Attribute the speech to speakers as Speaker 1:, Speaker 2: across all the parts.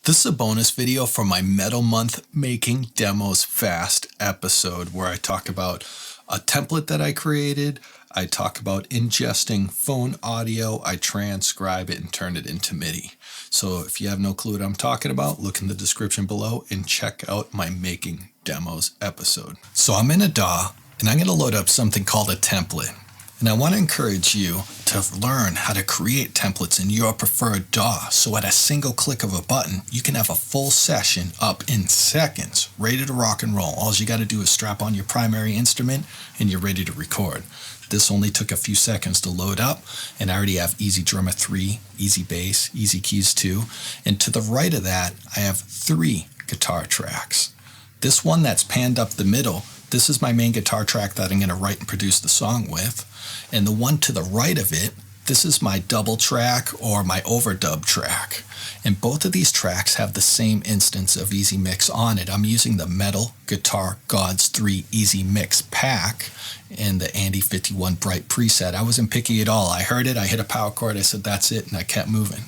Speaker 1: This is a bonus video from my Metal Month Making Demos Fast episode where I talk about a template that I created, I talk about ingesting phone audio, I transcribe it and turn it into MIDI. So if you have no clue what I'm talking about, look in the description below and check out my Making Demos episode. So I'm in a DAW and I'm going to load up something called a template. And I want to encourage you to learn how to create templates in your preferred DAW. So at a single click of a button, you can have a full session up in seconds, ready to rock and roll. All you got to do is strap on your primary instrument and you're ready to record. This only took a few seconds to load up, and I already have EZDrummer 3, EZBass, EZKeys 2, and to the right of that, I have 3 guitar tracks. This one that's panned up the middle, this is my main guitar track that I'm going to write and produce the song with. And the one to the right of it, this is my double track or my overdub track. And both of these tracks have the same instance of EZMix on it. I'm using the Metal Guitar Gods 3 EZMix pack and the Andy 51 Bright preset. I wasn't picky at all. I heard it, I hit a power chord, I said that's it, and I kept moving.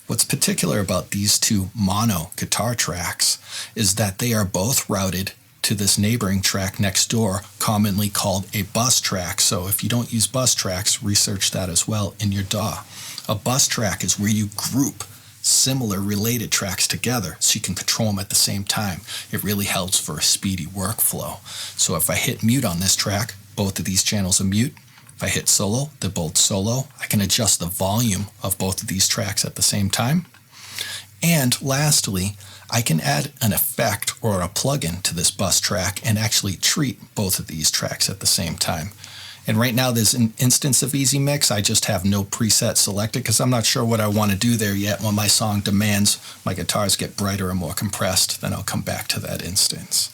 Speaker 1: What's particular about these two mono guitar tracks is that they are both routed to this neighboring track next door, commonly called a bus track. So if you don't use bus tracks, research that as well in your DAW. A bus track is where you group similar related tracks together so you can control them at the same time. It really helps for a speedy workflow. So if I hit mute on this track, both of these channels are mute. If I hit solo, they're both solo. I can adjust the volume of both of these tracks at the same time. And lastly, I can add an effect or a plugin to this bus track and actually treat both of these tracks at the same time. And right now there's an instance of EZMix. I just have no preset selected because I'm not sure what I want to do there yet. When my song demands my guitars get brighter and more compressed, then I'll come back to that instance.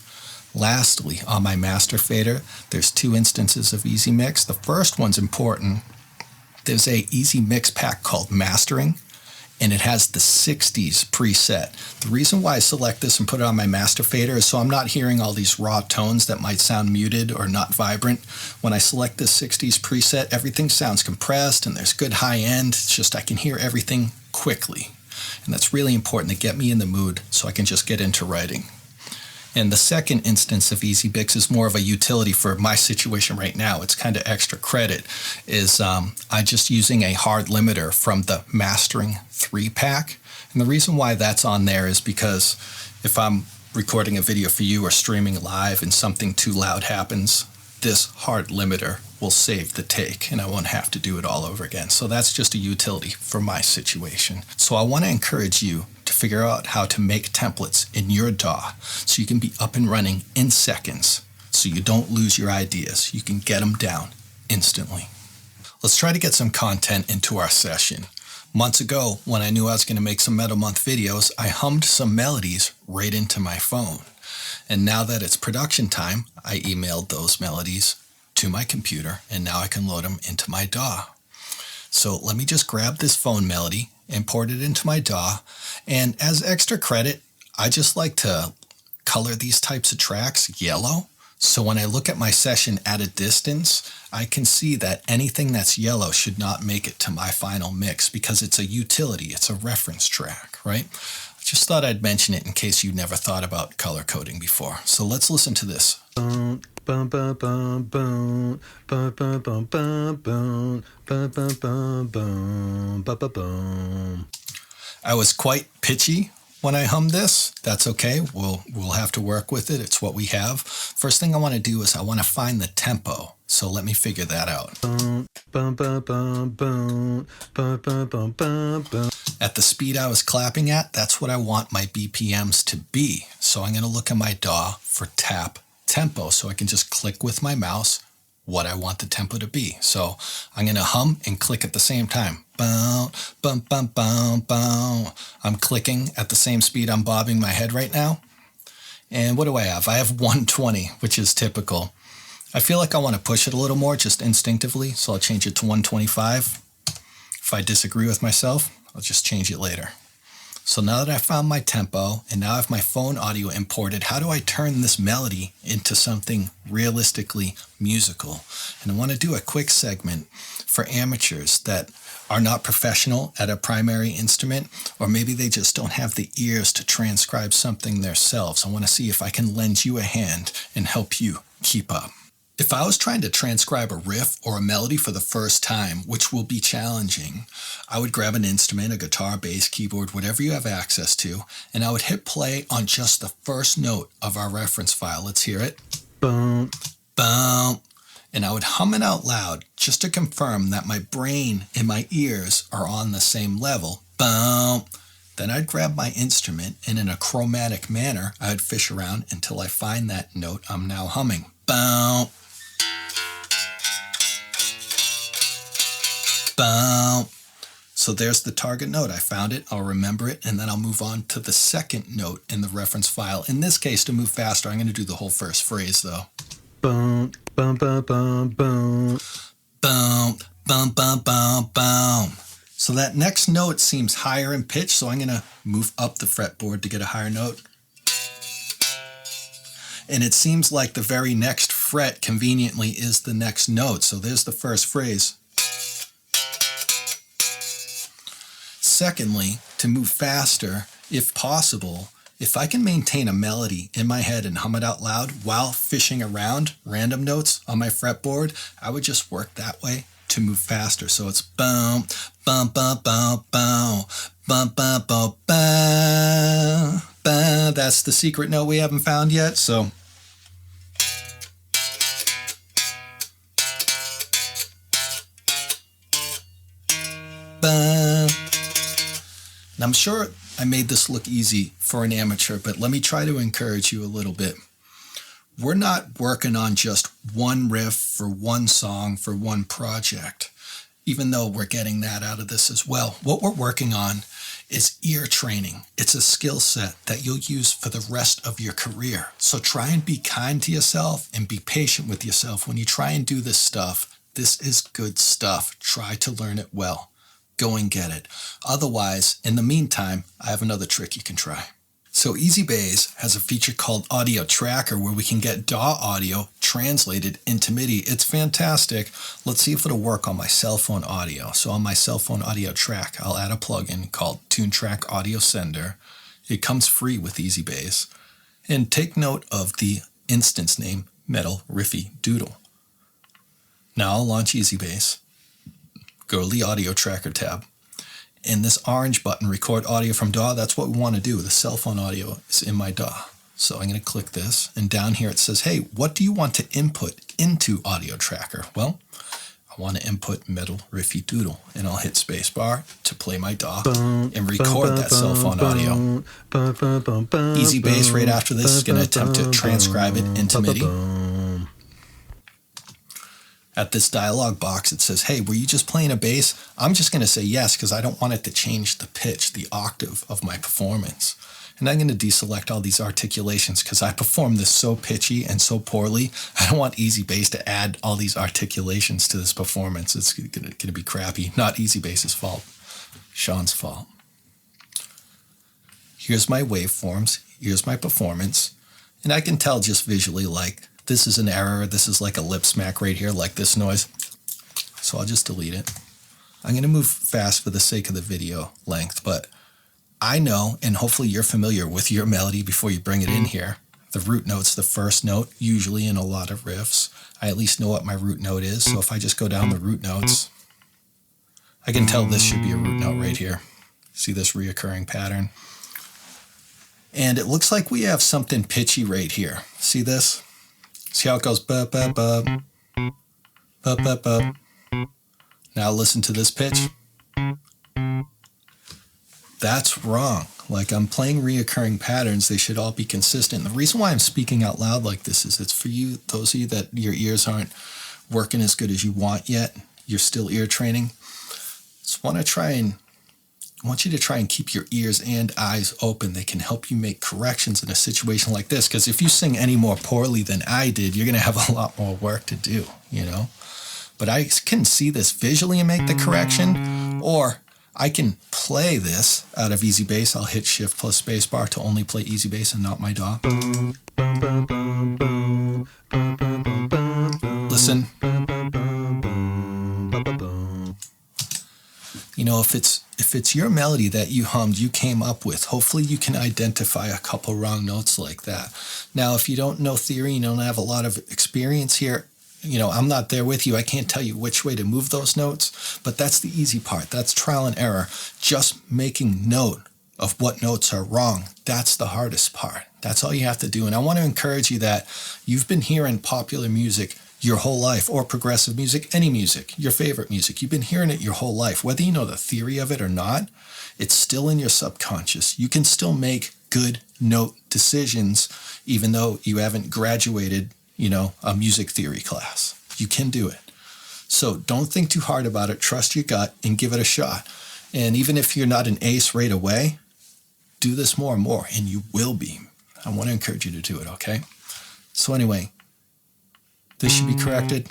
Speaker 1: Lastly, on my master fader, there's 2 instances of EZMix. The first one's important. There's a EZMix pack called Mastering, and it has the 60s preset. The reason why I select this and put it on my master fader is so I'm not hearing all these raw tones that might sound muted or not vibrant. When I select this 60s preset, everything sounds compressed and there's good high end. It's just I can hear everything quickly. And that's really important to get me in the mood so I can just get into writing. And the second instance of EZBix is more of a utility for my situation right now. It's kind of extra credit. I'm just using a hard limiter from the Mastering 3 pack. And the reason why that's on there is because if I'm recording a video for you or streaming live and something too loud happens, this hard limiter will save the take and I won't have to do it all over again. So that's just a utility for my situation. So I want to encourage you to figure out how to make templates in your DAW so you can be up and running in seconds so you don't lose your ideas. You can get them down instantly. Let's try to get some content into our session. Months ago, when I knew I was going to make some Metal Month videos, I hummed some melodies right into my phone. And now that it's production time, I emailed those melodies to my computer and now I can load them into my DAW. So let me just grab this phone melody, import it into my DAW, and as extra credit, I just like to color these types of tracks yellow. So when I look at my session at a distance, I can see that anything that's yellow should not make it to my final mix because it's a utility, it's a reference track, right? I just thought I'd mention it in case you never thought about color coding before. So let's listen to this. I was quite pitchy when I hummed this. That's okay. We'll have to work with it. It's what we have. First thing I want to do is I want to find the tempo. So let me figure that out. At the speed I was clapping at, that's what I want my BPMs to be. So I'm going to look at my DAW for tap tempo. So I can just click with my mouse what I want the tempo to be. So I'm going to hum and click at the same time. Bow, bum, bum, bum, bum. I'm clicking at the same speed I'm bobbing my head right now. And what do I have? I have 120, which is typical. I feel like I want to push it a little more just instinctively, so I'll change it to 125. If I disagree with myself, I'll just change it later. So now that I found my tempo and now I have my phone audio imported, how do I turn this melody into something realistically musical? And I want to do a quick segment for amateurs that are not professional at a primary instrument, or maybe they just don't have the ears to transcribe something themselves. I want to see if I can lend you a hand and help you keep up. If I was trying to transcribe a riff or a melody for the first time, which will be challenging, I would grab an instrument, a guitar, bass, keyboard, whatever you have access to, and I would hit play on just the first note of our reference file. Let's hear it. Boom, boom. And I would hum it out loud just to confirm that my brain and my ears are on the same level. Boom. Then I'd grab my instrument and in a chromatic manner, I would fish around until I find that note I'm now humming. Boom. Boom. So there's the target note. I found it, I'll remember it, and then I'll move on to the second note in the reference file. In this case, to move faster, I'm going to do the whole first phrase though. Boom, boom, boom, boom, boom. Boom, boom, boom, boom, boom. So that next note seems higher in pitch, so I'm going to move up the fretboard to get a higher note. And it seems like the very next fret conveniently is the next note. So there's the first phrase. Secondly, to move faster, if possible, if I can maintain a melody in my head and hum it out loud while fishing around random notes on my fretboard, I would just work that way to move faster. So it's boom, bum, bum, bum, bum, bum, bum, bum, bum, bum. That's the secret note we haven't found yet. So bum. And I'm sure I made this look easy for an amateur, but let me try to encourage you a little bit. We're not working on just one riff for one song for one project, even though we're getting that out of this as well. What we're working on is ear training. It's a skill set that you'll use for the rest of your career. So try and be kind to yourself and be patient with yourself when you try and do this stuff. This is good stuff. Try to learn it well. Go and get it. Otherwise, in the meantime, I have another trick you can try. So EZBass has a feature called Audio Tracker where we can get DAW audio translated into MIDI. It's fantastic. Let's see if it'll work on my cell phone audio. So on my cell phone audio track, I'll add a plugin called TuneTrack Audio Sender. It comes free with EZBass. And take note of the instance name, Metal Riffy Doodle. Now I'll launch EZBass. Go to the Audio Tracker tab. In this orange button, Record Audio from DAW, that's what we want to do. The cell phone audio is in my DAW. So I'm going to click this, and down here it says, hey, what do you want to input into Audio Tracker? Well, I want to input Metal Riffy Doodle, and I'll hit spacebar to play my DAW and record that cell phone audio. EZBass right after this is going to attempt to transcribe it into MIDI. At this dialog box, it says, hey, were you just playing a bass? I'm just going to say yes, because I don't want it to change the pitch, the octave of my performance. And I'm going to deselect all these articulations because I perform this so pitchy and so poorly. I don't want EZBass to add all these articulations to this performance. It's going to be crappy. Not EZBass's fault. Sean's fault. Here's my waveforms. Here's my performance. And I can tell just visually, like, this is an error. This is like a lip smack right here, like this noise. So I'll just delete it. I'm going to move fast for the sake of the video length, but I know, and hopefully you're familiar with your melody before you bring it in here. The root note's the first note, usually in a lot of riffs. I at least know what my root note is, so if I just go down the root notes, I can tell this should be a root note right here. See this reoccurring pattern? And it looks like we have something pitchy right here. See this? See how it goes? Bup, bup, bup. Bup, bup, bup. Now listen to this pitch. That's wrong. Like, I'm playing reoccurring patterns. They should all be consistent. The reason why I'm speaking out loud like this is it's for you, those of you that your ears aren't working as good as you want yet. You're still ear training. Just want you to try and keep your ears and eyes open. They can help you make corrections in a situation like this. Because if you sing any more poorly than I did, you're going to have a lot more work to do, you know? But I can see this visually and make the correction, or I can play this out of EZBass. I'll hit Shift plus Spacebar to only play EZBass and not my DAW. Listen. You know, if it's your melody that you hummed, you came up with, hopefully you can identify a couple wrong notes like that. Now, if you don't know theory, you don't have a lot of experience here, you know, I'm not there with you. I can't tell you which way to move those notes, but that's the easy part. That's trial and error. Just making note of what notes are wrong. That's the hardest part. That's all you have to do. And I want to encourage you that you've been hearing popular music your whole life, or progressive music, any music, your favorite music. You've been hearing it your whole life. Whether you know the theory of it or not, it's still in your subconscious. You can still make good note decisions even though you haven't graduated, you know, a music theory class. You can do it. So don't think too hard about it. Trust your gut and give it a shot. And even if you're not an ace right away, do this more and more, and you will be. I want to encourage you to do it, okay? So anyway, this should be corrected.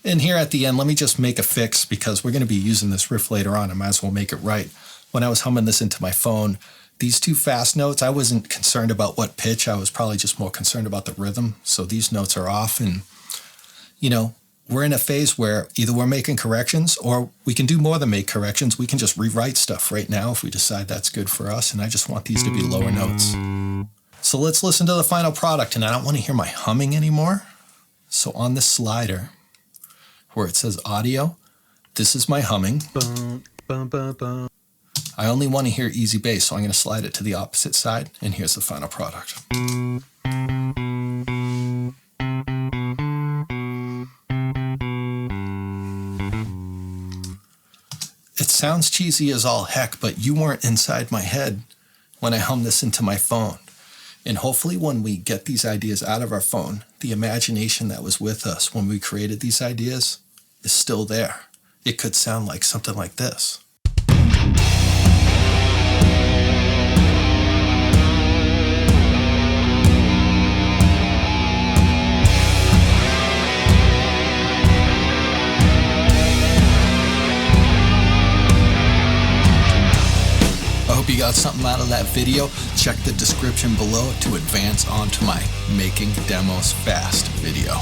Speaker 1: And here at the end, let me just make a fix because we're going to be using this riff later on. I might as well make it right. When I was humming this into my phone, these two fast notes, I wasn't concerned about what pitch. I was probably just more concerned about the rhythm. So these notes are off. And, you know, we're in a phase where either we're making corrections or we can do more than make corrections. We can just rewrite stuff right now if we decide that's good for us. And I just want these to be lower notes. So let's listen to the final product. And I don't want to hear my humming anymore. So on this slider where it says audio, this is my humming. I only want to hear EZBass, so I'm going to slide it to the opposite side, and here's the final product. It sounds cheesy as all heck, but you weren't inside my head when I hummed this into my phone. And hopefully when we get these ideas out of our phone, the imagination that was with us when we created these ideas is still there. It could sound like something like this. I hope you got something out of that video. Check the description below to advance onto my Making Demos Fast video.